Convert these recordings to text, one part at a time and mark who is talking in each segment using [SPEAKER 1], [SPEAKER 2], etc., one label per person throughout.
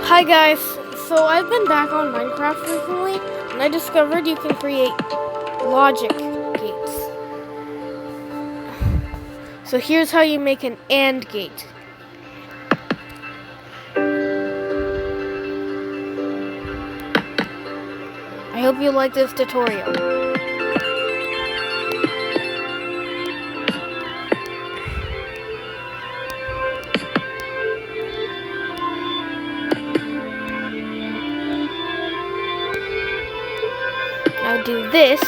[SPEAKER 1] Hi guys, so I've been back on Minecraft recently, and I discovered you can create logic gates. So here's how you make an AND gate. I hope you like this tutorial. Now do this.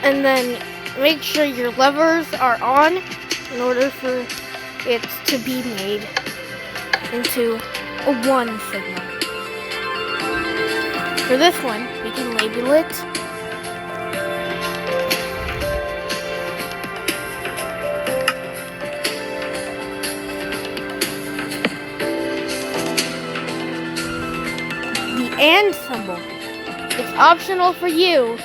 [SPEAKER 1] And then make sure your levers are on in order for it to be made into a 1 signal. For this one, we can label it the AND symbol. It's optional for you,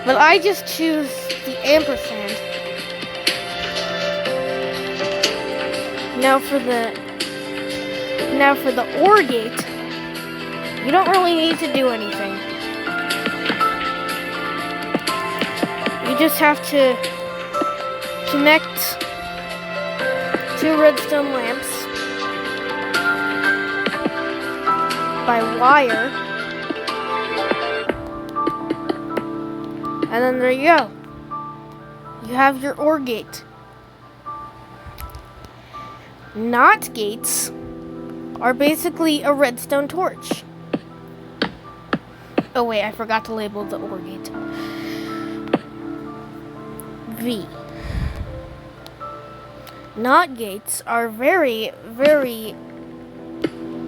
[SPEAKER 1] but I just choose the ampersand. Now for the OR gate, you don't really need to do anything. You just have to connect 2 redstone lamps by wire, and then there you go. You have your OR gate. NOT gates are basically a redstone torch. Oh wait, I forgot to label the OR gate. V. NOT gates are very, very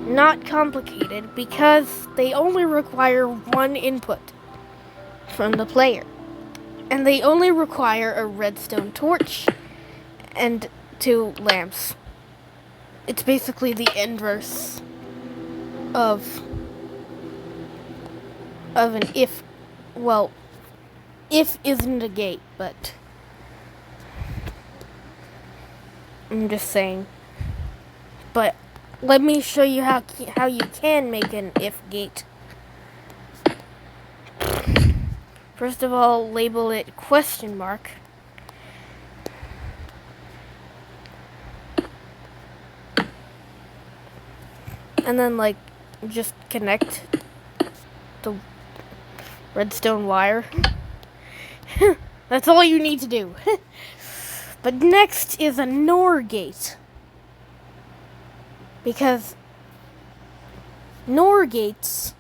[SPEAKER 1] not complicated because they only require 1 input from the player. And they only require a redstone torch and 2 lamps. It's basically the inverse of an if. Well, if isn't a gate, but I'm just saying. But let me show you how you can make an if gate. First of all, label it question mark. And then just connect the redstone wire. That's all you need to do. But next is a NOR gate. Because NOR gates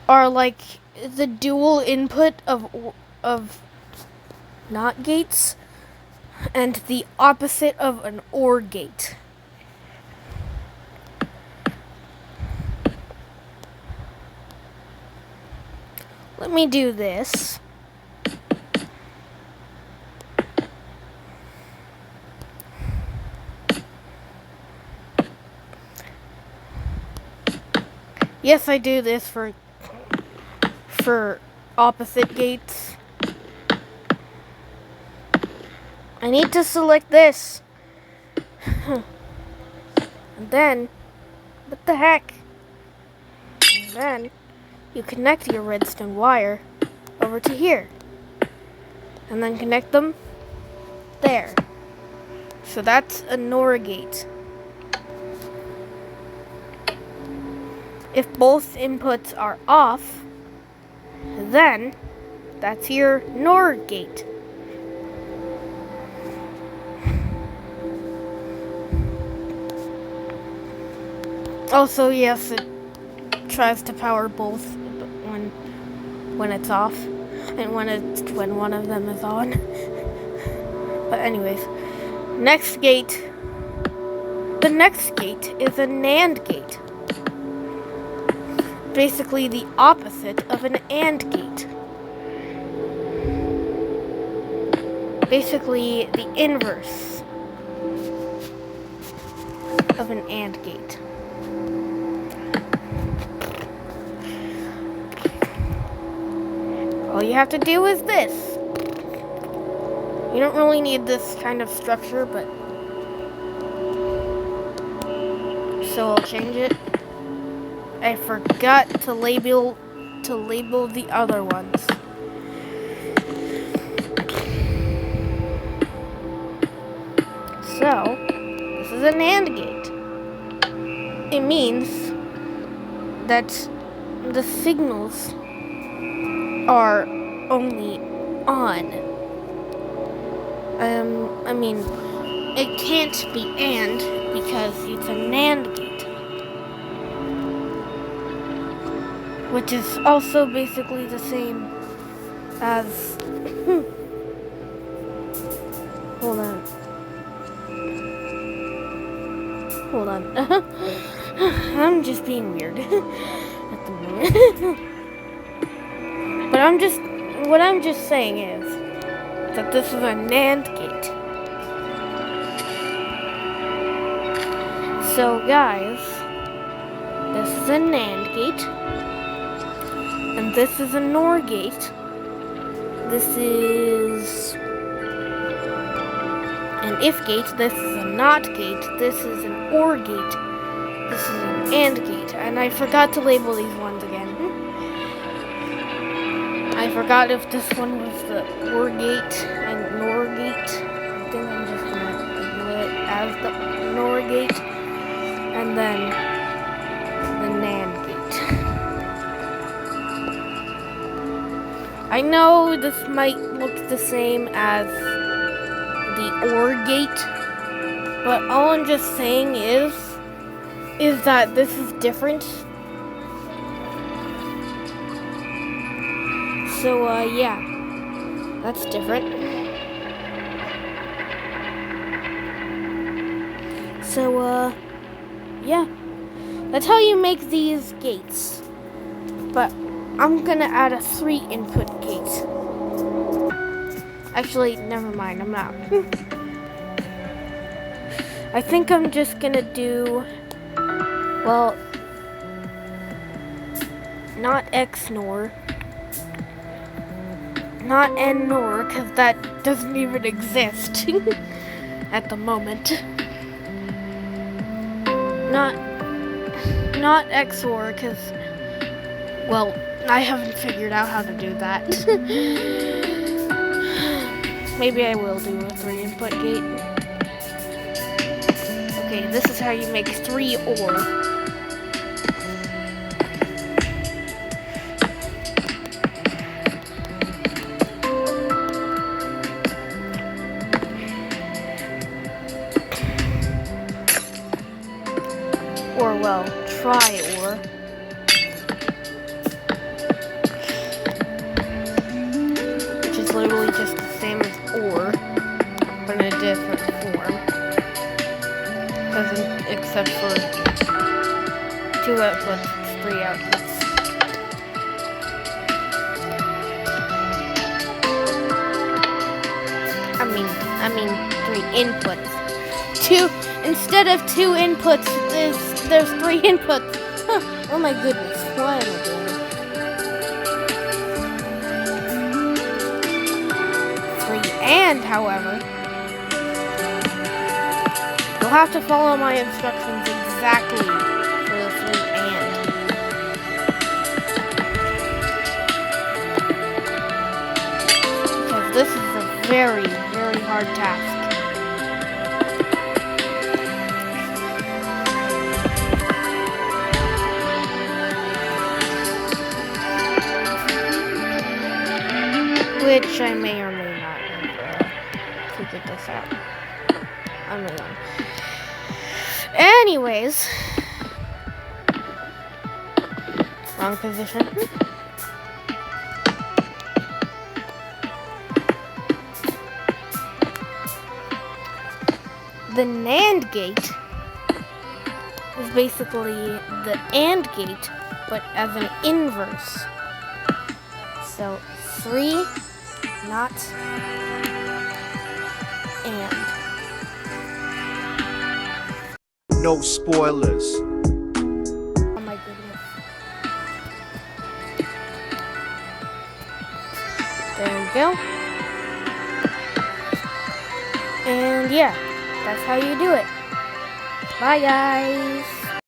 [SPEAKER 1] are like the dual input of NOT gates and the opposite of an OR gate. Let me do this. Yes, I do this for opposite gates. I need to select this. And then, what the heck? And then you connect your redstone wire over to here. And then connect them there. So that's a NOR gate. If both inputs are off, then that's your NOR gate. Also, yes, it tries to power both when it's off and when one of them is on. But anyways, next gate. The next gate is a NAND gate. Basically the opposite of an AND gate. Basically the inverse of an AND gate. All you have to do is this. We don't really need this kind of structure, but so I'll change it. I forgot to label the other ones. So this is an AND gate. It means that the signals are only on. I mean, it can't be AND because it's a NAND gate, which is also basically the same as. Hold on. I'm just being weird at the moment. But what I'm just saying is that this is a NAND gate. So guys, this is a NAND gate, and this is a NOR gate. This is an IF gate. This is a NOT gate. This is an OR gate. This is an AND gate. And I forgot to label these ones again. I forgot if this one was the OR gate and NOR gate. I think I'm just gonna label it as the NOR gate. And then the NAND gate. I know this might look the same as the OR gate, but all I'm just saying is that this is different. So yeah, that's different. So yeah, that's how you make these gates. But I'm gonna add a 3-input gate. Actually, never mind, I'm not. I think I'm just gonna do, well, not XNOR, not NNOR, because that doesn't even exist at the moment. Not XOR, because, well, I haven't figured out how to do that. Maybe I will do a 3-input gate. Okay, this is how you make 3 OR. Or, well, tri-OR. Which is literally just the same as OR, but in a different form. Except for 2 outputs, 3 outputs. I mean 3 inputs. Instead of 2 inputs, there's 3 inputs. Huh. Oh my goodness, why am I doing this? 3 and, however, you'll have to follow my instructions exactly for the 3 and. Because this is a very, very hard task. Which I may or may not have figured this out. I'm really on. Anyways, wrong position. The NAND gate is basically the AND gate, but as an inverse. So 3, not and.
[SPEAKER 2] No spoilers.
[SPEAKER 1] Oh my goodness. There we go. And yeah, that's how you do it. Bye, guys.